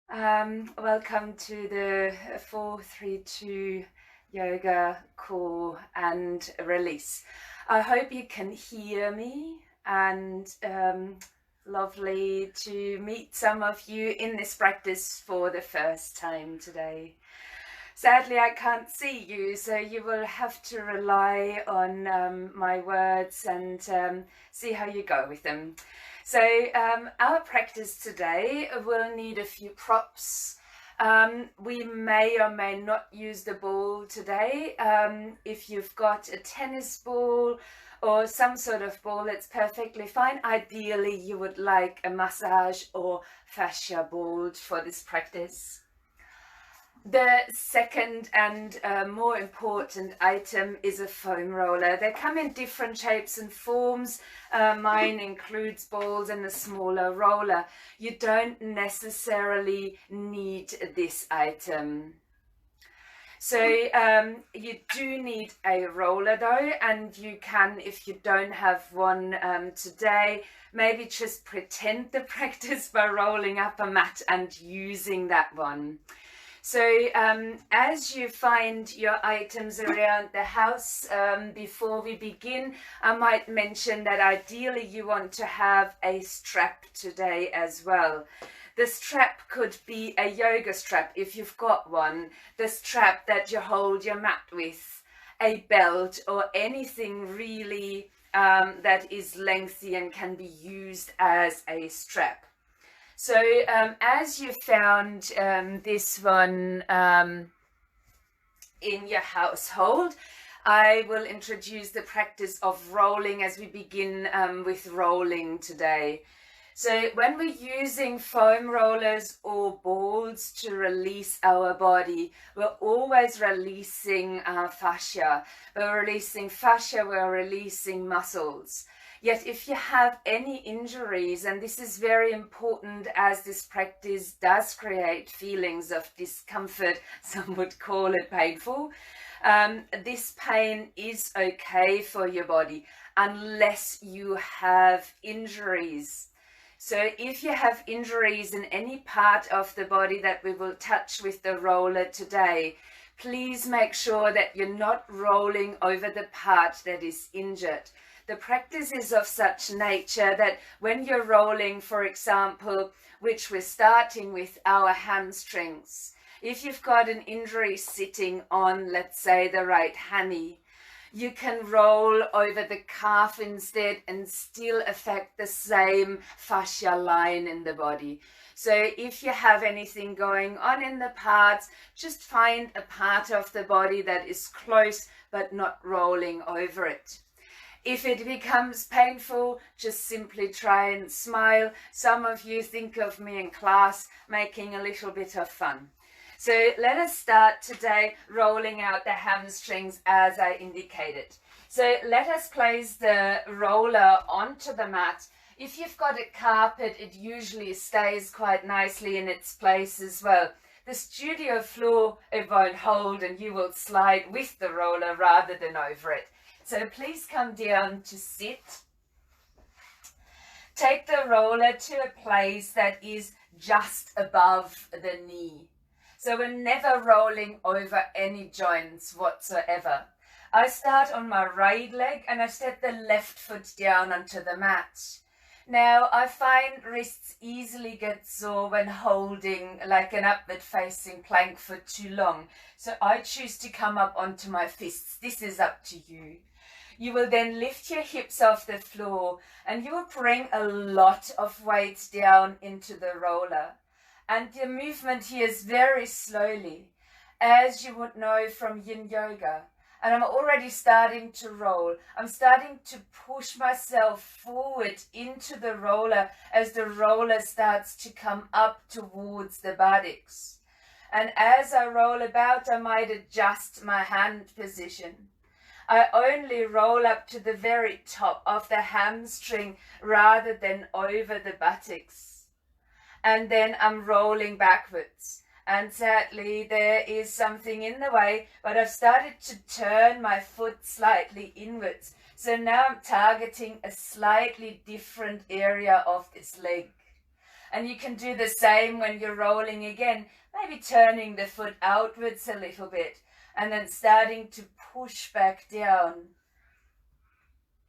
Welcome to the 432 yoga core and release. I hope you can hear me, and lovely to meet some of you in this practice for the first time today. Sadly, I can't see you, so you will have to rely on my words and see how you go with them. So our practice today will need a few props. We may or may not use the ball today. If you've got a tennis ball or some sort of ball, it's perfectly fine. Ideally, you would like a massage or fascia ball for this practice. The second and more important item is a foam roller. They come in different shapes and forms. Mine includes balls and a smaller roller. You don't necessarily need this item. So you do need a roller though, and you can, if you don't have one today, maybe just pretend the practice by rolling up a mat and using that one. So as you find your items around the house, before we begin, I might mention that ideally you want to have a strap today as well. The strap could be a yoga strap if you've got one, the strap that you hold your mat with, a belt, or anything really that is lengthy and can be used as a strap. So as you found this one in your household, I will introduce the practice of rolling as we begin with rolling today. So when we're using foam rollers or balls to release our body, we're always releasing fascia. We're releasing fascia, we're releasing muscles. Yet if you have any injuries, and this is very important as this practice does create feelings of discomfort, some would call it painful, this pain is okay for your body unless you have injuries. So if you have injuries in any part of the body that we will touch with the roller today, please make sure that you're not rolling over the part that is injured. The practice is of such nature that when you're rolling, for example, which we're starting with our hamstrings, if you've got an injury sitting on, let's say, the right hammy, you can roll over the calf instead and still affect the same fascia line in the body. So if you have anything going on in the parts, just find a part of the body that is close but not rolling over it. If it becomes painful, just simply try and smile. Some of you think of me in class making a little bit of fun. So let us start today rolling out the hamstrings as I indicated. So let us place the roller onto the mat. If you've got a carpet, it usually stays quite nicely in its place as well. The studio floor, it won't hold and you will slide with the roller rather than over it. So please come down to sit. Take the roller to a place that is just above the knee. So we're never rolling over any joints whatsoever. I start on my right leg and I step the left foot down onto the mat. Now I find wrists easily get sore when holding like an upward facing plank for too long. So I choose to come up onto my fists. This is up to you. You will then lift your hips off the floor and you will bring a lot of weight down into the roller. And the movement here is very slowly, as you would know from yin yoga. And I'm already starting to roll. I'm starting to push myself forward into the roller as the roller starts to come up towards the buttocks. And as I roll about, I might adjust my hand position. I only roll up to the very top of the hamstring rather than over the buttocks. And then I'm rolling backwards. And sadly, there is something in the way, but I've started to turn my foot slightly inwards. So now I'm targeting a slightly different area of this leg. And you can do the same when you're rolling again, maybe turning the foot outwards a little bit and then starting to push back down.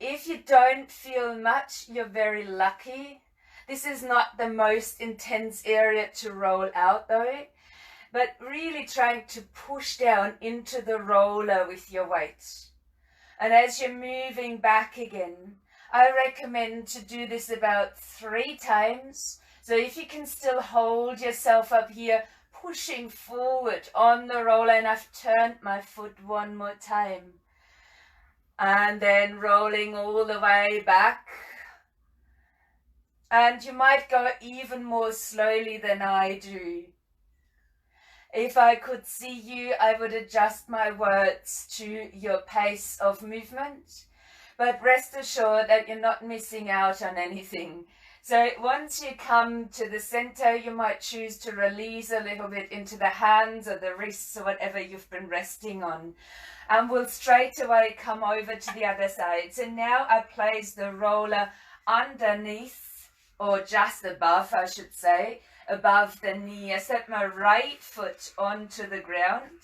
If you don't feel much, you're very lucky. This is not the most intense area to roll out though, but really trying to push down into the roller with your weight. And as you're moving back again, I recommend to do this about 3 times. So if you can still hold yourself up here, pushing forward on the roller, and I've turned my foot one more time. And then rolling all the way back. And you might go even more slowly than I do. If I could see you, I would adjust my words to your pace of movement. But rest assured that you're not missing out on anything. So once you come to the center, you might choose to release a little bit into the hands or the wrists or whatever you've been resting on. And we'll straight away come over to the other side. So now I place the roller underneath, or just above, I should say, above the knee. I set my right foot onto the ground.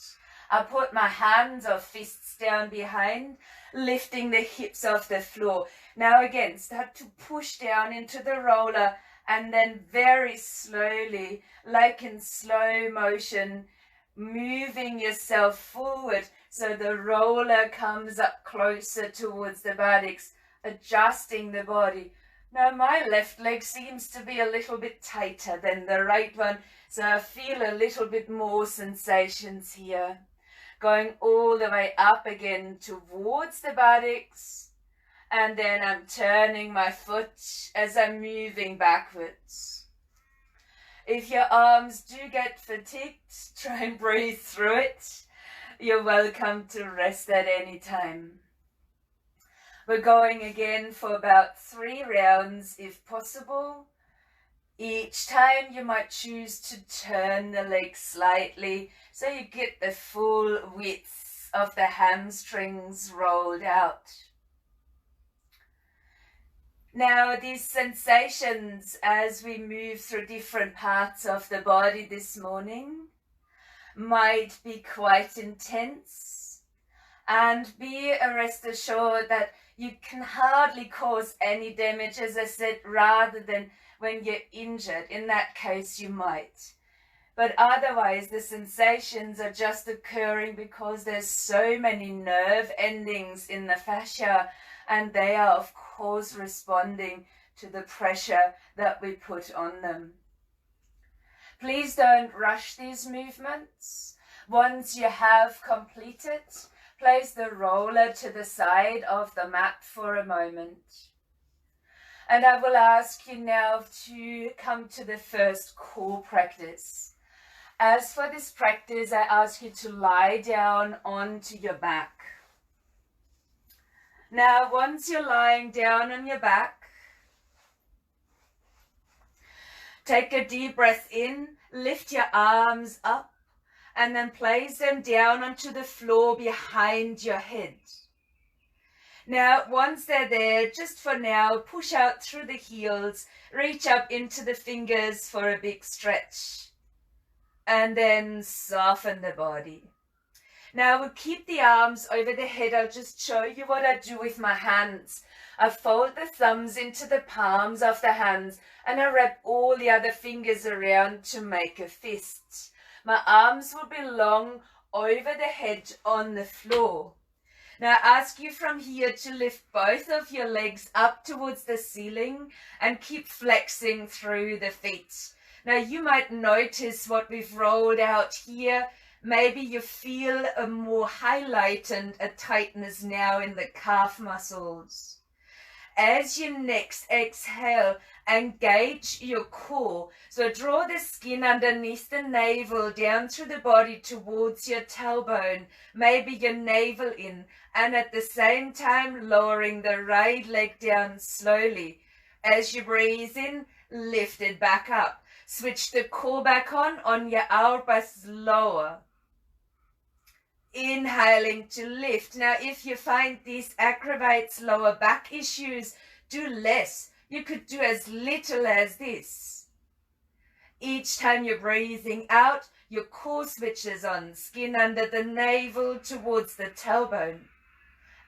I put my hands or fists down behind, lifting the hips off the floor. Now again, start to push down into the roller and then very slowly, like in slow motion, moving yourself forward so the roller comes up closer towards the buttocks, adjusting the body. Now my left leg seems to be a little bit tighter than the right one, so I feel a little bit more sensations here. Going all the way up again towards the buttocks, and then I'm turning my foot as I'm moving backwards. If your arms do get fatigued, try and breathe through it. You're welcome to rest at any time. We're going again for about 3 rounds if possible. Each time you might choose to turn the leg slightly so you get the full width of the hamstrings rolled out. Now these sensations as we move through different parts of the body this morning might be quite intense, and be rest assured that you can hardly cause any damage, as I said, rather than when you're injured. In that case you might. But otherwise the sensations are just occurring because there's so many nerve endings in the fascia, and they are of course responding to the pressure that we put on them. Please don't rush these movements. Once you have completed, place the roller to the side of the mat for a moment. And I will ask you now to come to the first core practice. As for this practice, I ask you to lie down onto your back. Now, once you're lying down on your back, take a deep breath in, lift your arms up, and then place them down onto the floor behind your head. Now, once they're there, just for now, push out through the heels, reach up into the fingers for a big stretch, and then soften the body. Now, we'll keep the arms over the head. I'll just show you what I do with my hands. I fold the thumbs into the palms of the hands, and I wrap all the other fingers around to make a fist. My arms will be long over the head on the floor. Now I ask you from here to lift both of your legs up towards the ceiling and keep flexing through the feet. Now you might notice what we've rolled out here. Maybe you feel a more highlight and a tightness now in the calf muscles. As you next exhale, engage your core. So draw the skin underneath the navel down through the body towards your tailbone, maybe your navel in, and at the same time lowering the right leg down slowly. As you breathe in, lift it back up. Switch the core back on your outbursts lower. Inhaling to lift. Now if you find this aggravates lower back issues, do less. You could do as little as this. Each time you're breathing out, your core switches on, skin under the navel towards the tailbone.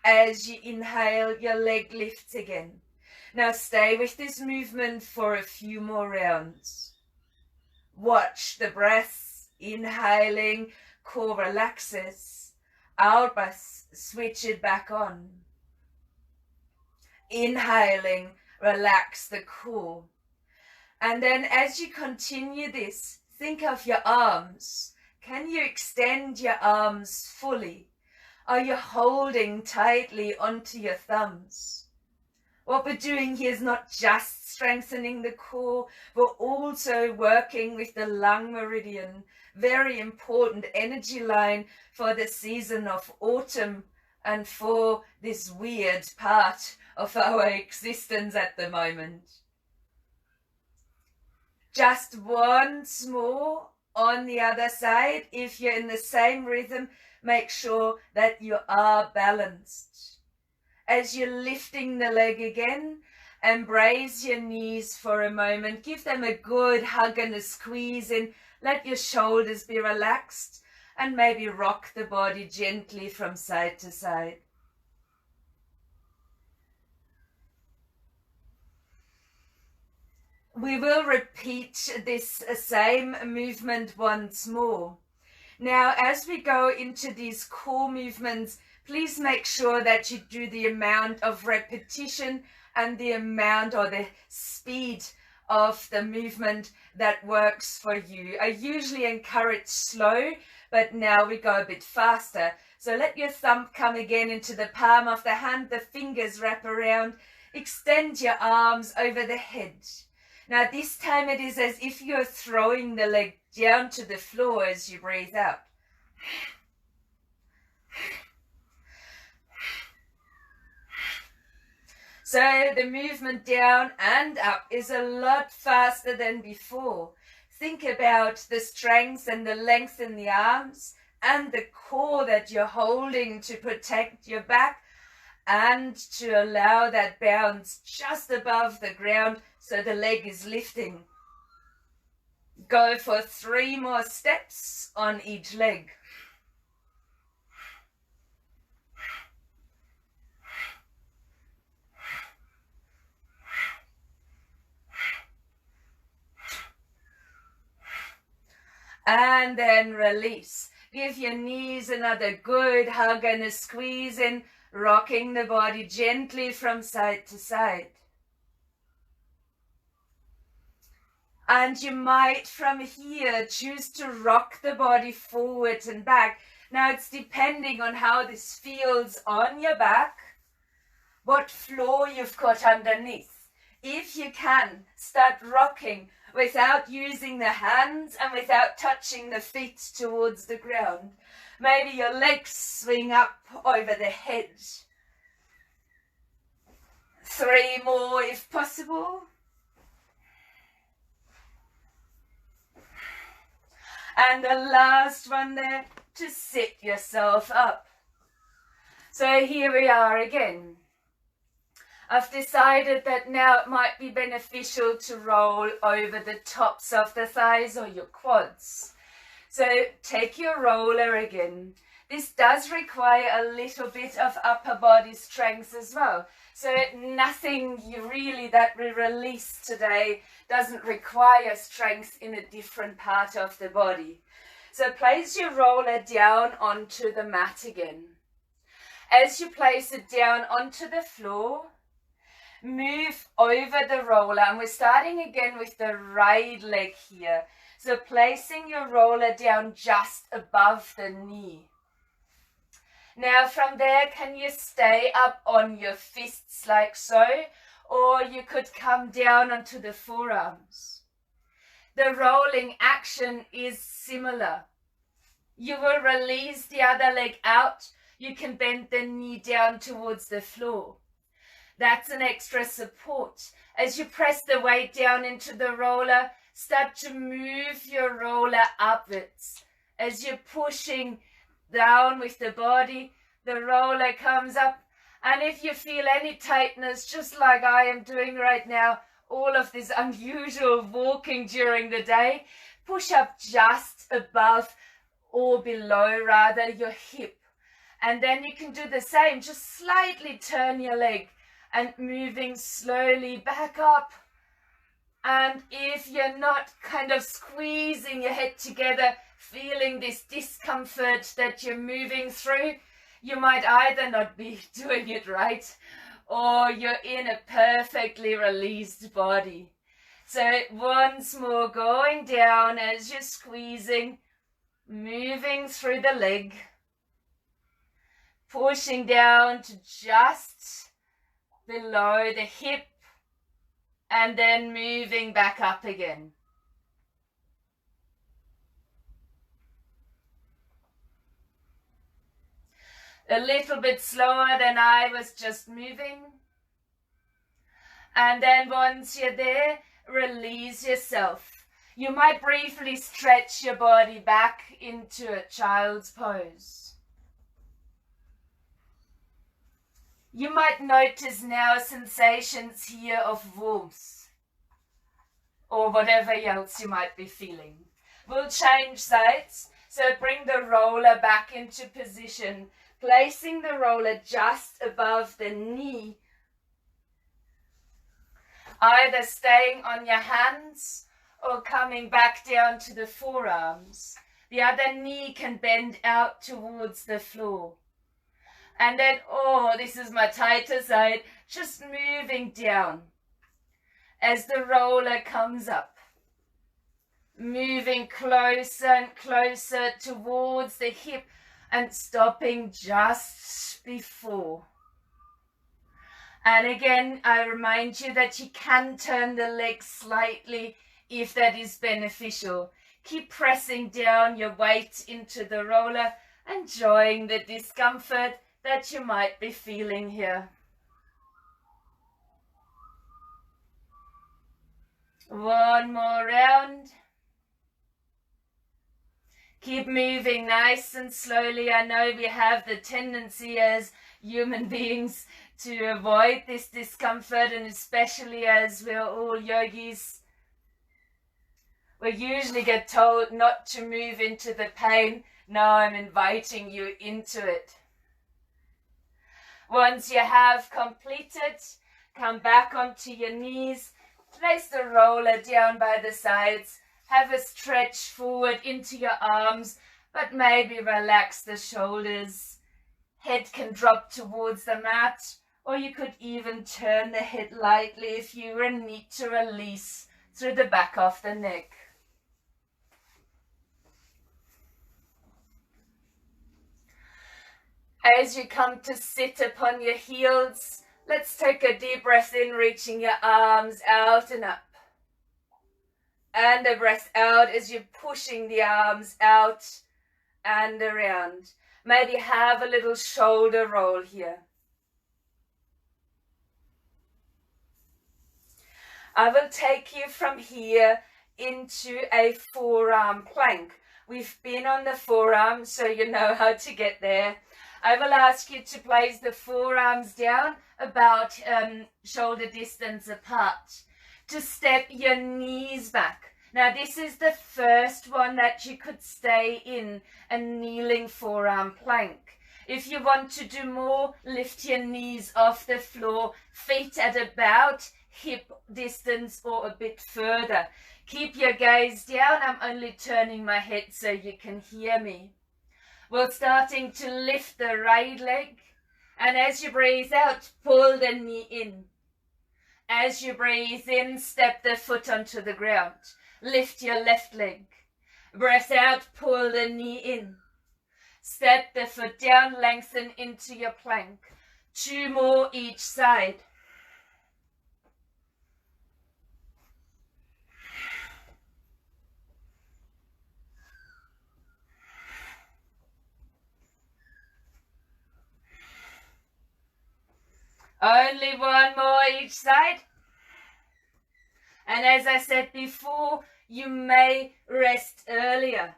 As you inhale, your leg lifts again. Now stay with this movement for a few more rounds. Watch the breaths. Inhaling, core relaxes. Out breath, switch it back on. Inhaling, relax the core. And then as you continue this, think of your arms. Can you extend your arms fully? Are you holding tightly onto your thumbs? What we're doing here is not just strengthening the core, we're also working with the lung meridian, very important energy line for the season of autumn and for this weird part of our existence at the moment. Just once more on the other side. If you're in the same rhythm, make sure that you are balanced. As you're lifting the leg again, embrace your knees for a moment. Give them a good hug and a squeeze in. Let your shoulders be relaxed and maybe rock the body gently from side to side. We will repeat this same movement once more. Now, as we go into these core movements, please make sure that you do the amount of repetition and the amount or the speed of the movement that works for you. I usually encourage slow, but now we go a bit faster. So let your thumb come again into the palm of the hand, the fingers wrap around, extend your arms over the head. Now this time it is as if you're throwing the leg down to the floor as you breathe out. So the movement down and up is a lot faster than before. Think about the strength and the length in the arms and the core that you're holding to protect your back and to allow that bounce just above the ground so the leg is lifting. Go for 3 more steps on each leg. And then release. Give your knees another good hug and a squeeze in, rocking the body gently from side to side. And you might from here choose to rock the body forward and back. Now it's depending on how this feels on your back, what floor you've got underneath. If you can, start rocking without using the hands and without touching the feet towards the ground. Maybe your legs swing up over the head. 3 more if possible. And the last one there, to sit yourself up. So here we are again. I've decided that now it might be beneficial to roll over the tops of the thighs or your quads. So take your roller again. This does require a little bit of upper body strength as well. So nothing that we release today doesn't require strength in a different part of the body. So place your roller down onto the mat again. As you place it down onto the floor, move over the roller, and we're starting again with the right leg here. So placing your roller down just above the knee. Now from there, can you stay up on your fists like so, or you could come down onto the forearms. The rolling action is similar. You will release the other leg out. You can bend the knee down towards the floor. That's an extra support. As you press the weight down into the roller, start to move your roller upwards. As you're pushing down with the body, the roller comes up. And if you feel any tightness, just like I am doing right now, all of this unusual walking during the day, push up just above or below rather your hip. And then you can do the same, just slightly turn your leg and moving slowly back up. And if you're not kind of squeezing your head together, feeling this discomfort that you're moving through, you might either not be doing it right or you're in a perfectly released body. So once more, going down as you're squeezing, moving through the leg, pushing down to just below the hip, and then moving back up again. A little bit slower than I was just moving. And then once you're there, release yourself. You might briefly stretch your body back into a child's pose. You might notice now sensations here of warmth or whatever else you might be feeling. We'll change sides, so bring the roller back into position, placing the roller just above the knee, either staying on your hands or coming back down to the forearms. The other knee can bend out towards the floor. And then, this is my tighter side, just moving down as the roller comes up. Moving closer and closer towards the hip and stopping just before. And again, I remind you that you can turn the legs slightly if that is beneficial. Keep pressing down your weight into the roller, enjoying the discomfort that you might be feeling here. One more round. Keep moving nice and slowly. I know we have the tendency as human beings to avoid this discomfort, and especially as we're all yogis, we usually get told not to move into the pain. Now I'm inviting you into it. Once you have completed, come back onto your knees, place the roller down by the sides, have a stretch forward into your arms, but maybe relax the shoulders. Head can drop towards the mat, or you could even turn the head lightly if you need to release through the back of the neck. As you come to sit upon your heels, let's take a deep breath in, reaching your arms out and up. And a breath out as you're pushing the arms out and around. Maybe have a little shoulder roll here. I will take you from here into a forearm plank. We've been on the forearm, so you know how to get there. I will ask you to place the forearms down about shoulder distance apart, to step your knees back. Now this is the first one that you could stay in, a kneeling forearm plank. If you want to do more, lift your knees off the floor, feet at about hip distance or a bit further. Keep your gaze down. I'm only turning my head so you can hear me. We're starting to lift the right leg, and as you breathe out, pull the knee in. As you breathe in, step the foot onto the ground. Lift your left leg. Breath out, pull the knee in. Step the foot down, lengthen into your plank. 2 more each side. Only 1 more each side. And as I said before, you may rest earlier.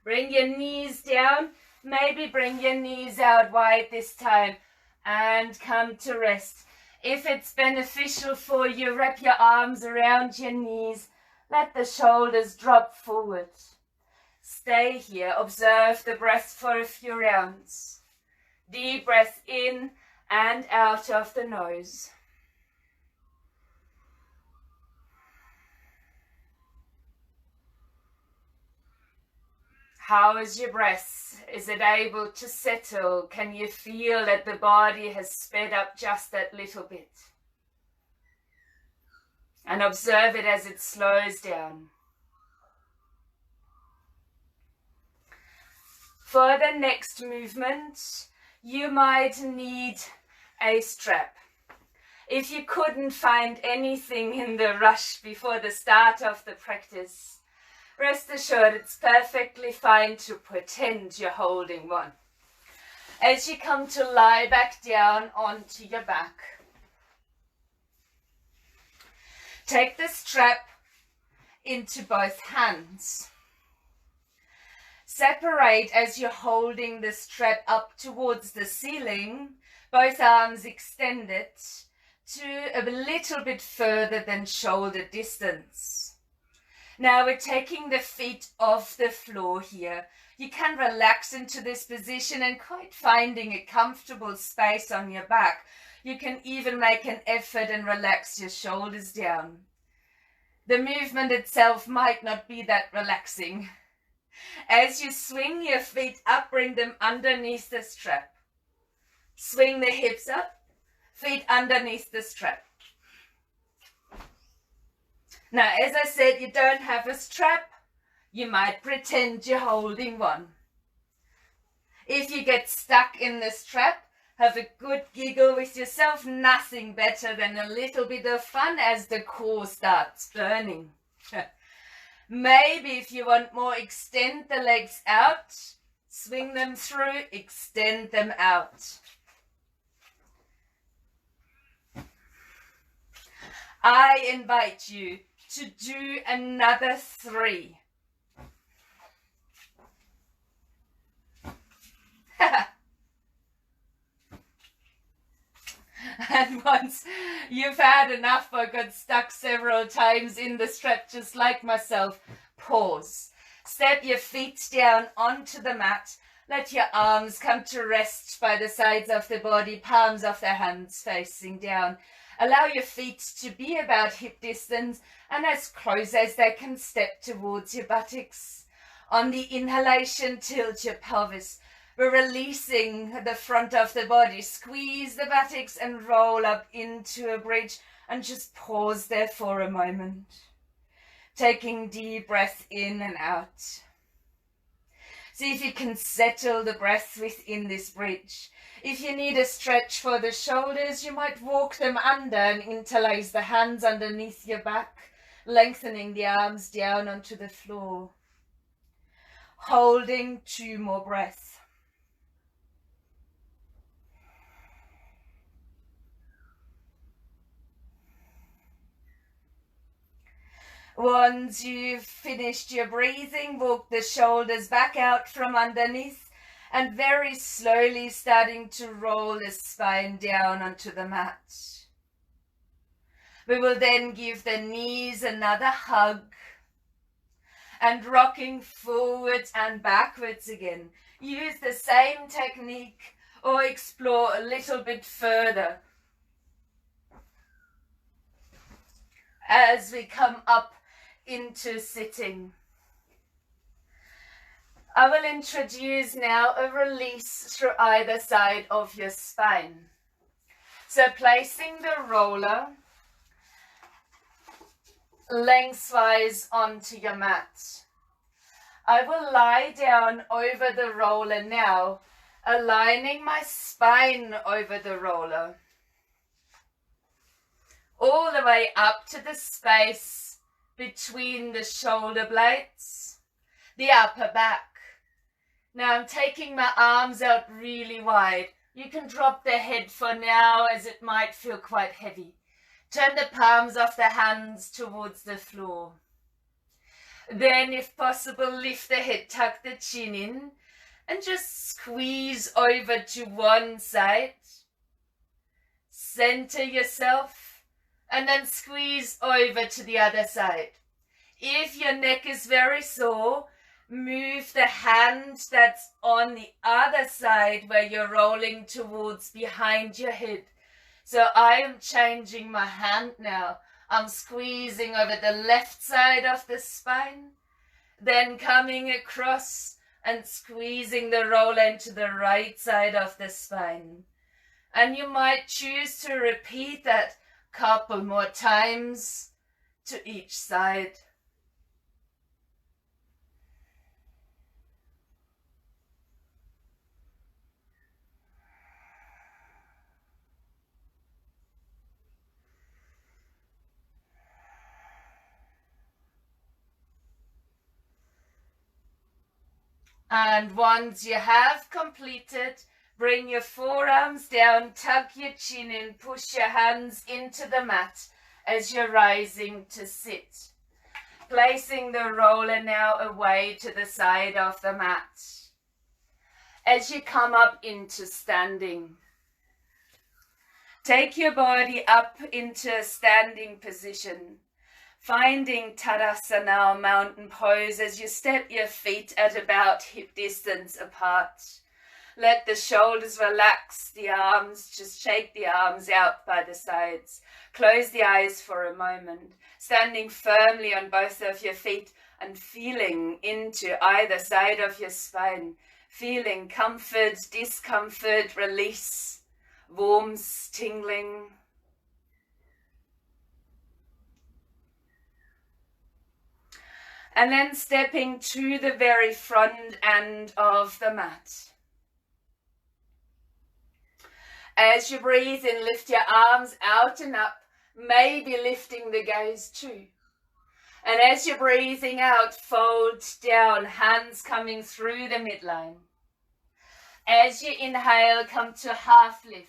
Bring your knees down. Maybe bring your knees out wide this time and come to rest. If it's beneficial for you, wrap your arms around your knees. Let the shoulders drop forward. Stay here. Observe the breath for a few rounds. Deep breath in and out of the nose. How is your breath? Is it able to settle? Can you feel that the body has sped up just that little bit? And observe it as it slows down. For the next movement, you might need a strap. If you couldn't find anything in the rush before the start of the practice, rest assured it's perfectly fine to pretend you're holding one. As you come to lie back down onto your back, take the strap into both hands. Separate as you're holding the strap up towards the ceiling, both arms extended to a little bit further than shoulder distance. Now we're taking the feet off the floor here. You can relax into this position and quite finding a comfortable space on your back. You can even make an effort and relax your shoulders down. The movement itself might not be that relaxing. As you swing your feet up, bring them underneath the strap. Swing the hips up, feet underneath the strap. Now, as I said, you don't have a strap. You might pretend you're holding one. If you get stuck in the strap, have a good giggle with yourself. Nothing better than a little bit of fun as the core starts burning. Maybe if you want more, extend the legs out. Swing them through, extend them out. I invite you to do another 3. And once you've had enough or got stuck several times in the strap, just like myself, pause. Step your feet down onto the mat. Let your arms come to rest by the sides of the body, palms of the hands facing down. Allow your feet to be about hip distance and as close as they can step towards your buttocks. On the inhalation, tilt your pelvis. We're releasing the front of the body. Squeeze the buttocks and roll up into a bridge and just pause there for a moment. Taking deep breath in and out. See if you can settle the breath within this bridge. If you need a stretch for the shoulders, you might walk them under and interlace the hands underneath your back, lengthening the arms down onto the floor. Holding 2 more breaths. Once you've finished your breathing, walk the shoulders back out from underneath and very slowly starting to roll the spine down onto the mat. We will then give the knees another hug and rocking forwards and backwards again. Use the same technique or explore a little bit further. As we come up into sitting. I will introduce now a release through either side of your spine. So placing the roller lengthwise onto your mat. I will lie down over the roller now, aligning my spine over the roller. All the way up to the space between the shoulder blades, the upper back. Now I'm taking my arms out really wide. You can drop the head for now as it might feel quite heavy. Turn the palms of the hands towards the floor. Then if possible, lift the head, tuck the chin in and just squeeze over to one side. center yourself, and then squeeze over to the other side. If your neck is very sore, move the hand that's on the other side where you're rolling towards behind your head. So I am changing my hand now. I'm squeezing over the left side of the spine, then coming across and squeezing the roller into the right side of the spine. And you might choose to repeat that a couple more times to each side. And once you have completed, bring your forearms down, tuck your chin in, push your hands into the mat as you're rising to sit. Placing the roller now away to the side of the mat. As you come up into standing, take your body up into a standing position. Finding Tadasana, or mountain pose, as you step your feet at about hip distance apart. Let the shoulders relax, the arms, just shake the arms out by the sides. Close the eyes for a moment, standing firmly on both of your feet and feeling into either side of your spine. Feeling comfort, discomfort, release, warmth, tingling. And then stepping to the very front end of the mat. As you breathe in, lift your arms out and up, maybe lifting the gaze too. And as you're breathing out, fold down, hands coming through the midline. As you inhale, come to half lift.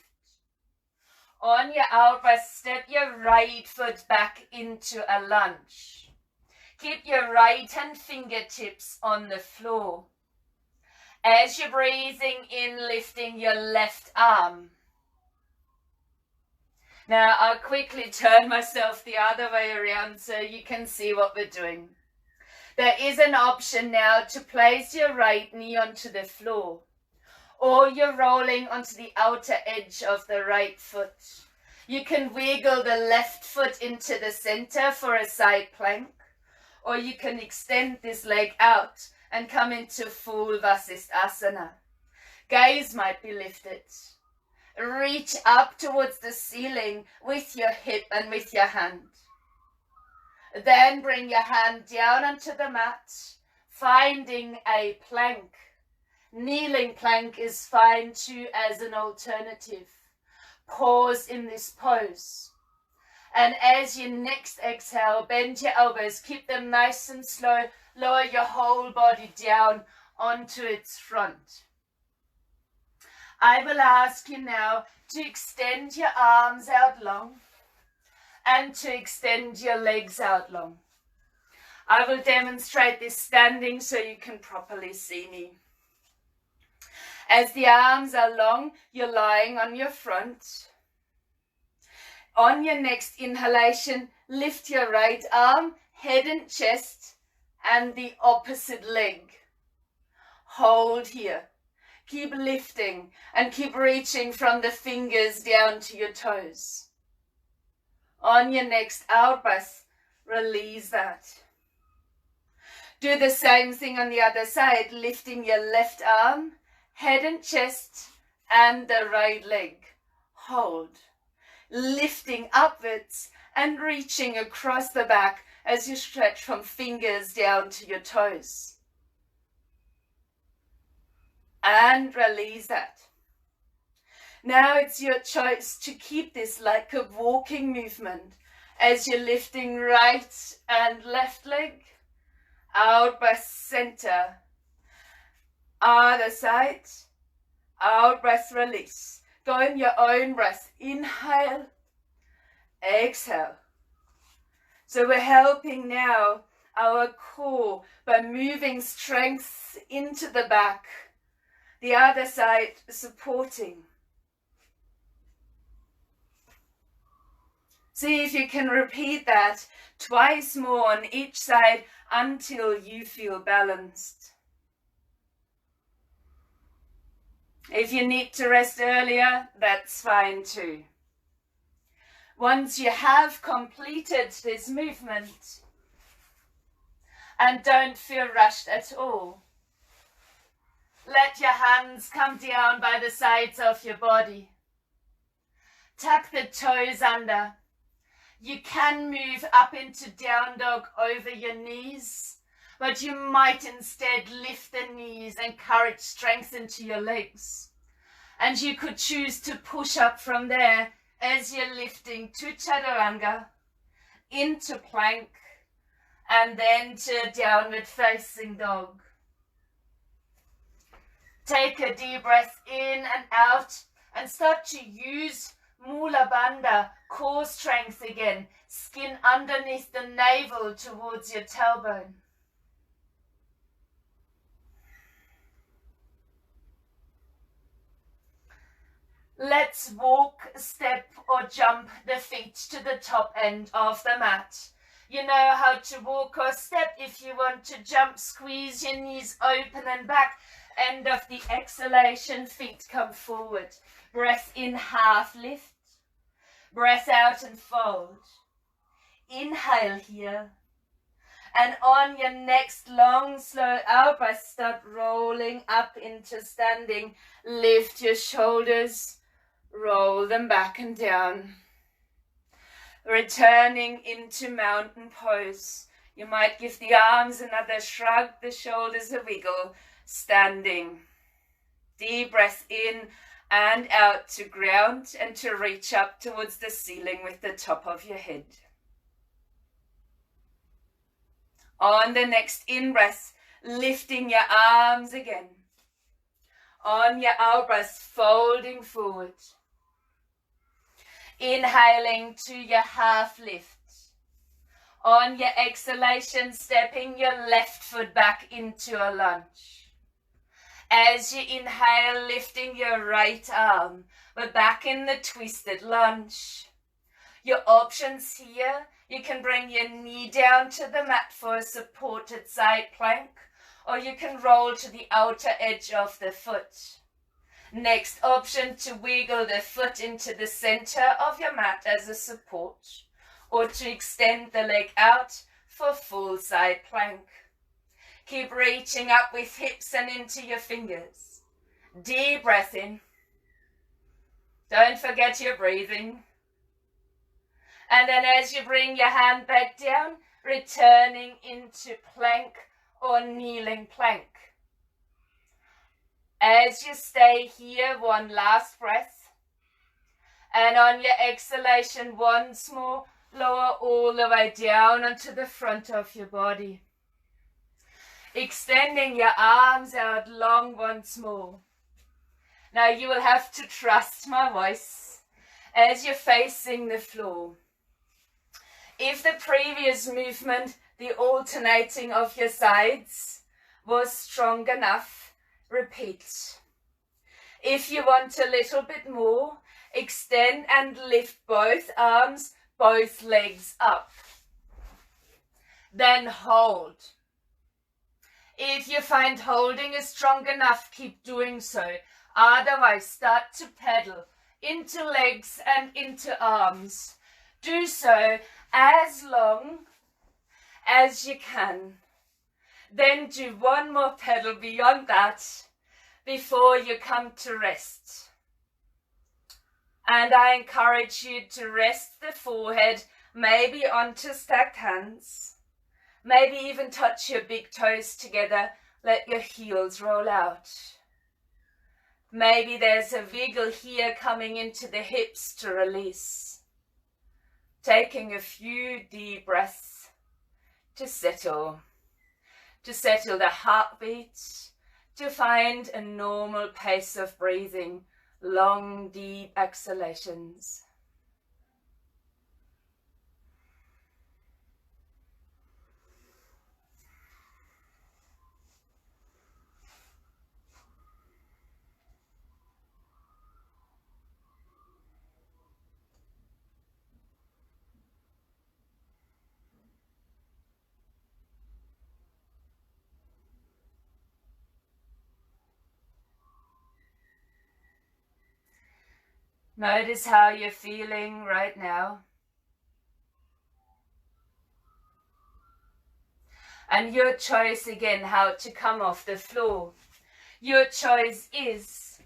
On your out breath, step your right foot back into a lunge. Keep your right hand fingertips on the floor. As you're breathing in, lifting your left arm. Now I'll quickly turn myself the other way around so you can see what we're doing. There is an option now to place your right knee onto the floor, or you're rolling onto the outer edge of the right foot. You can wiggle the left foot into the center for a side plank. Or you can extend this leg out and come into full Vasisthasana. Gaze might be lifted. Reach up towards the ceiling with your hip and with your hand. Then bring your hand down onto the mat, finding a plank. Kneeling plank is fine too as an alternative. Pause in this pose. And as you next exhale, bend your elbows, keep them nice and slow, lower your whole body down onto its front. I will ask you now to extend your arms out long and to extend your legs out long. I will demonstrate this standing so you can properly see me. As the arms are long, you're lying on your front. On your next inhalation, lift your right arm, head and chest, and the opposite leg. Hold here. Keep lifting and keep reaching from the fingers down to your toes. On your next out breath, release that. Do the same thing on the other side, lifting your left arm, head and chest, and the right leg. Hold. Lifting upwards and reaching across the back as you stretch from fingers down to your toes. And release that. Now it's your choice to keep this like a walking movement as you're lifting right and left leg, out breath center, other side, out breath release. Go in your own breath. Inhale, exhale. So we're helping now our core by moving strength into the back. The other side supporting. See if you can repeat that twice more on each side until you feel balanced. If you need to rest earlier, that's fine too. Once you have completed this movement, and don't feel rushed at all, let your hands come down by the sides of your body. Tuck the toes under. You can move up into down dog over your knees, but you might instead lift the knees, encourage strength into your legs. And you could choose to push up from there as you're lifting to chaturanga, into plank, and then to downward facing dog. Take a deep breath in and out and start to use Mula Bandha, core strength again, skin underneath the navel towards your tailbone. Let's walk, step or jump the feet to the top end of the mat. You know how to walk or step. If you want to jump, squeeze your knees open and back. End of the exhalation, feet come forward. Breath in, half lift. Breath out and fold. Inhale here. And on your next long, slow out breath, start rolling up into standing. Lift your shoulders. Roll them back and down. Returning into mountain pose. You might give the arms another shrug, the shoulders a wiggle. Standing. Deep breath in and out to ground and to reach up towards the ceiling with the top of your head. On the next in-breath, lifting your arms again. On your out-breath, folding forward. Inhaling to your half lift. On your exhalation, stepping your left foot back into a lunge. As you inhale, lifting your right arm. We're back in the twisted lunge. Your options here, you can bring your knee down to the mat for a supported side plank, or you can roll to the outer edge of the foot. Next option, to wiggle the foot into the center of your mat as a support, or to extend the leg out for full side plank. Keep reaching up with hips and into your fingers. Deep breath in. Don't forget your breathing. And then as you bring your hand back down, returning into plank or kneeling plank. As you stay here, one last breath. And on your exhalation, once more, lower all the way down onto the front of your body. Extending your arms out long once more. Now you will have to trust my voice as you're facing the floor. If the previous movement, the alternating of your sides, was strong enough, repeat. If you want a little bit more, extend and lift both arms, both legs up. Then hold. If you find holding is strong enough, keep doing so. Otherwise, start to pedal into legs and into arms. Do so as long as you can. Then do one more pedal beyond that before you come to rest. And I encourage you to rest the forehead, maybe onto stacked hands. Maybe even touch your big toes together. Let your heels roll out. Maybe there's a wiggle here coming into the hips to release. Taking a few deep breaths to settle the heartbeat, to find a normal pace of breathing, long deep exhalations. Notice how you're feeling right now. And your choice again, how to come off the floor. Your choice is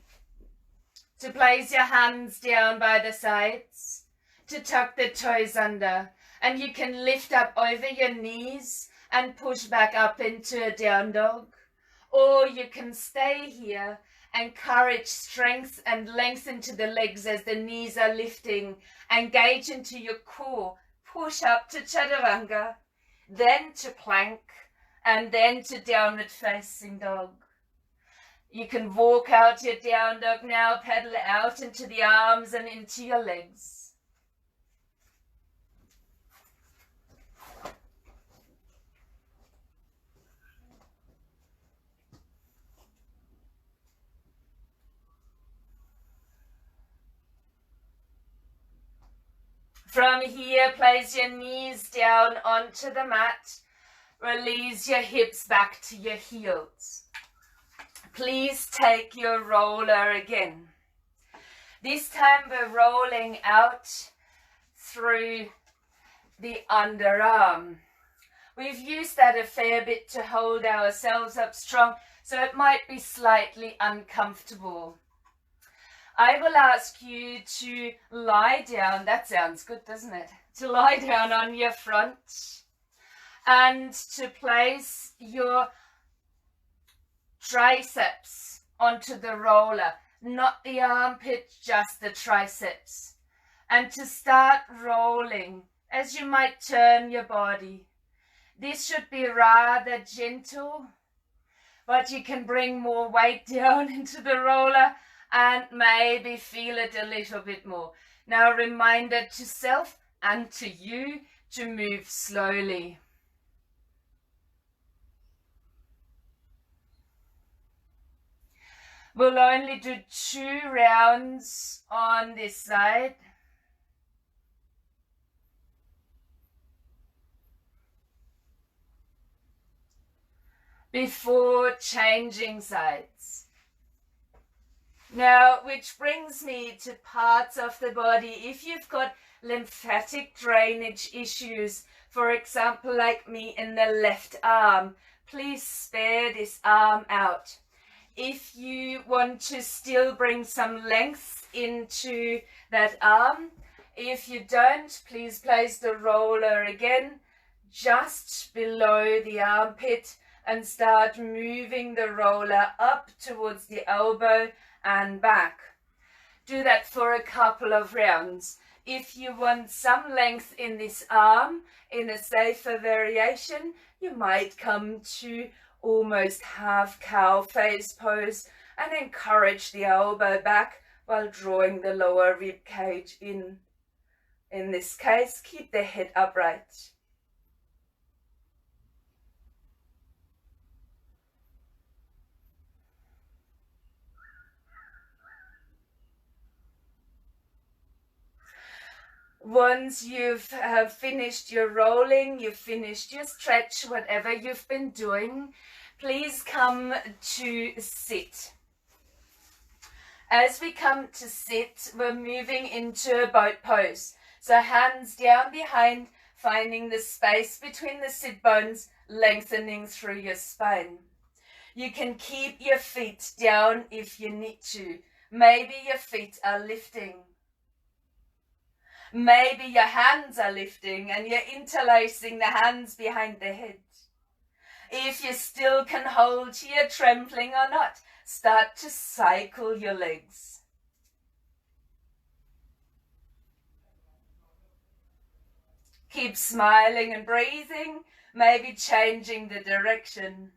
to place your hands down by the sides, to tuck the toes under, and you can lift up over your knees and push back up into a down dog. Or you can stay here, encourage strength and length into the legs as the knees are lifting, engage into your core, push up to chaturanga, then to plank, and then to downward facing dog. You can walk out your down dog now, pedal out into the arms and into your legs. From here, place your knees down onto the mat. Release your hips back to your heels. Please take your roller again. This time we're rolling out through the underarm. We've used that a fair bit to hold ourselves up strong, so it might be slightly uncomfortable. I will ask you to lie down. That sounds good, doesn't it? To lie down on your front and to place your triceps onto the roller, not the armpit, just the triceps. And to start rolling as you might turn your body. This should be rather gentle, but you can bring more weight down into the roller and maybe feel it a little bit more. Now a reminder to self and to you to move slowly. We'll only do 2 rounds on this side. Before changing sides. Now, which brings me to parts of the body. If you've got lymphatic drainage issues, for example, like me in the left arm, please spare this arm out. If you want to still bring some length into that arm, if you don't, please place the roller again just below the armpit and start moving the roller up towards the elbow and back. Do that for a couple of rounds. If you want some length in this arm, in a safer variation, you might come to almost half cow face pose and encourage the elbow back while drawing the lower rib cage in. In this case, keep the head upright. Once you've finished your rolling, you've finished your stretch, whatever you've been doing, please come to sit. As we come to sit, we're moving into a boat pose. So hands down behind, finding the space between the sit bones, lengthening through your spine. You can keep your feet down if you need to. Maybe your feet are lifting. Maybe your hands are lifting and you're interlacing the hands behind the head. If you still can hold here, trembling or not, start to cycle your legs. Keep smiling and breathing, maybe changing the direction.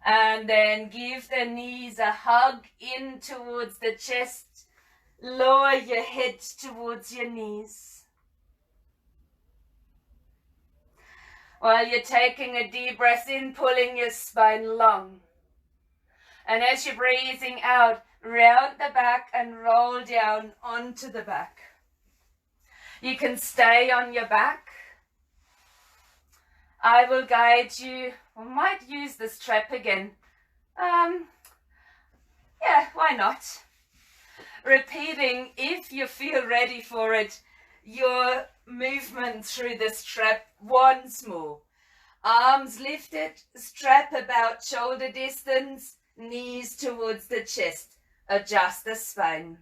And then give the knees a hug in towards the chest. Lower your head towards your knees. While you're taking a deep breath in, pulling your spine long. And as you're breathing out, round the back and roll down onto the back. You can stay on your back. I will guide you. We might use the strap again. Yeah, why not? Repeating, if you feel ready for it, your movement through the strap once more. Arms lifted, strap about shoulder distance, knees towards the chest. Adjust the spine.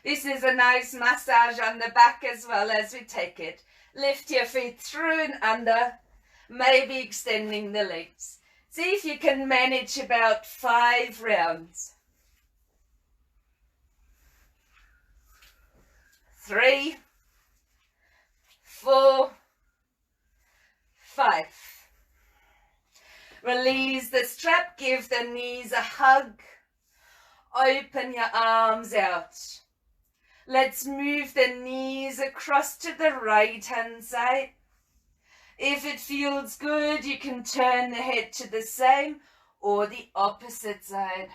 This is a nice massage on the back as well as we take it. Lift your feet through and under, maybe extending the legs. See if you can manage about 5 rounds. 3, 4, 5. Release the strap, give the knees a hug. Open your arms out. Let's move the knees across to the right hand side. If it feels good, you can turn the head to the same or the opposite side.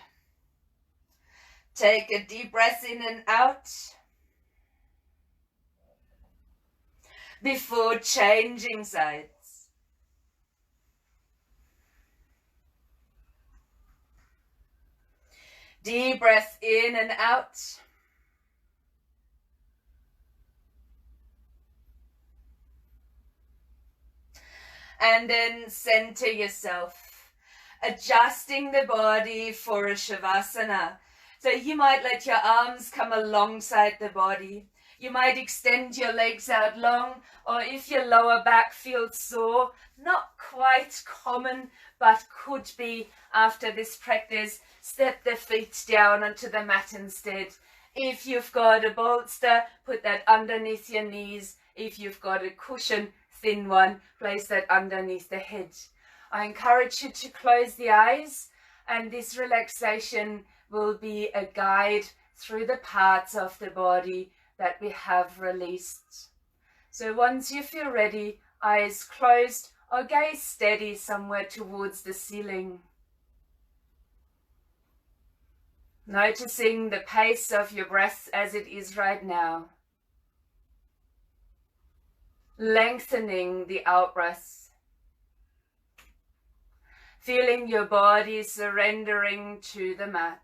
Take a deep breath in and out before changing sides. Deep breath in and out. And then center yourself, adjusting the body for a Shavasana. So you might let your arms come alongside the body. You might extend your legs out long, or if your lower back feels sore, not quite common, but could be after this practice, step the feet down onto the mat instead. If you've got a bolster, put that underneath your knees. If you've got a cushion, thin one, place that underneath the head. I encourage you to close the eyes, and this relaxation will be a guide through the parts of the body that we have released. So once you feel ready, eyes closed or gaze steady somewhere towards the ceiling. Noticing the pace of your breath as it is right now. Lengthening the out-breath. Feeling your body surrendering to the mat.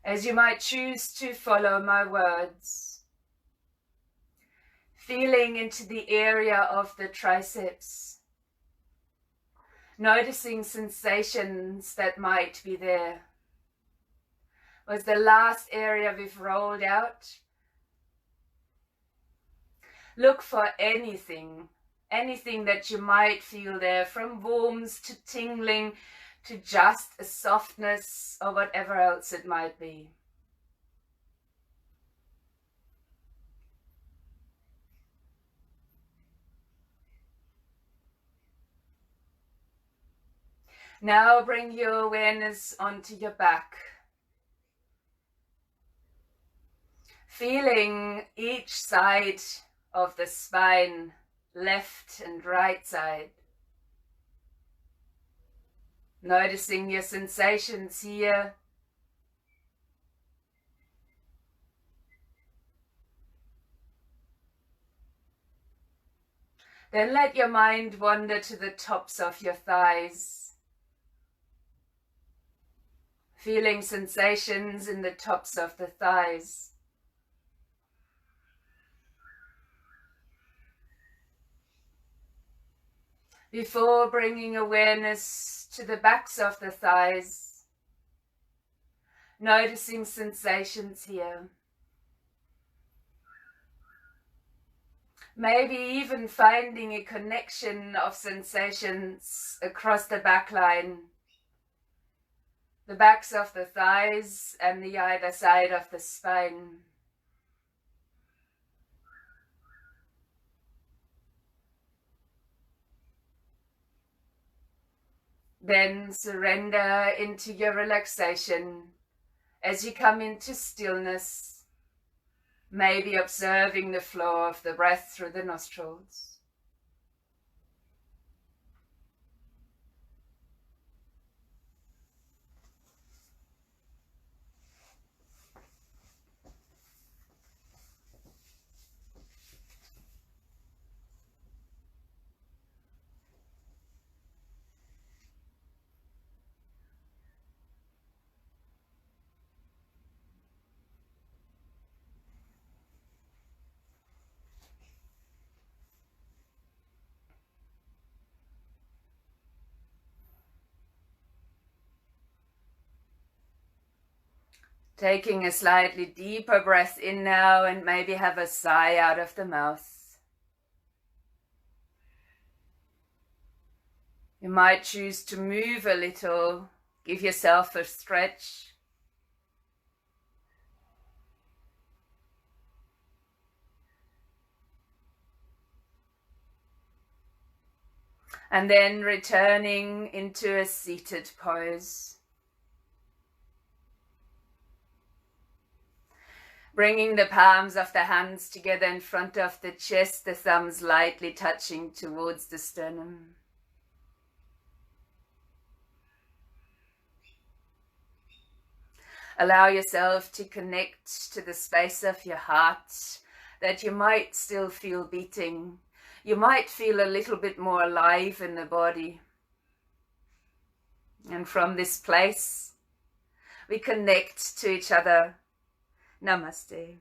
As you might choose to follow my words. Feeling into the area of the triceps. Noticing sensations that might be there. Was the last area we've rolled out? Look for anything that you might feel there, from warmth to tingling to just a softness or whatever else it might be. Now bring your awareness onto your back. Feeling each side of the spine, left and right side. Noticing your sensations here. Then let your mind wander to the tops of your thighs. Feeling sensations in the tops of the thighs. Before bringing awareness to the backs of the thighs, noticing sensations here. Maybe even finding a connection of sensations across the back line, the backs of the thighs and the either side of the spine. Then surrender into your relaxation as you come into stillness, maybe observing the flow of the breath through the nostrils. Taking a slightly deeper breath in now and maybe have a sigh out of the mouth. You might choose to move a little, give yourself a stretch. And then returning into a seated pose. Bringing the palms of the hands together in front of the chest, the thumbs lightly touching towards the sternum. Allow yourself to connect to the space of your heart that you might still feel beating. You might feel a little bit more alive in the body. And from this place, we connect to each other. Namaste.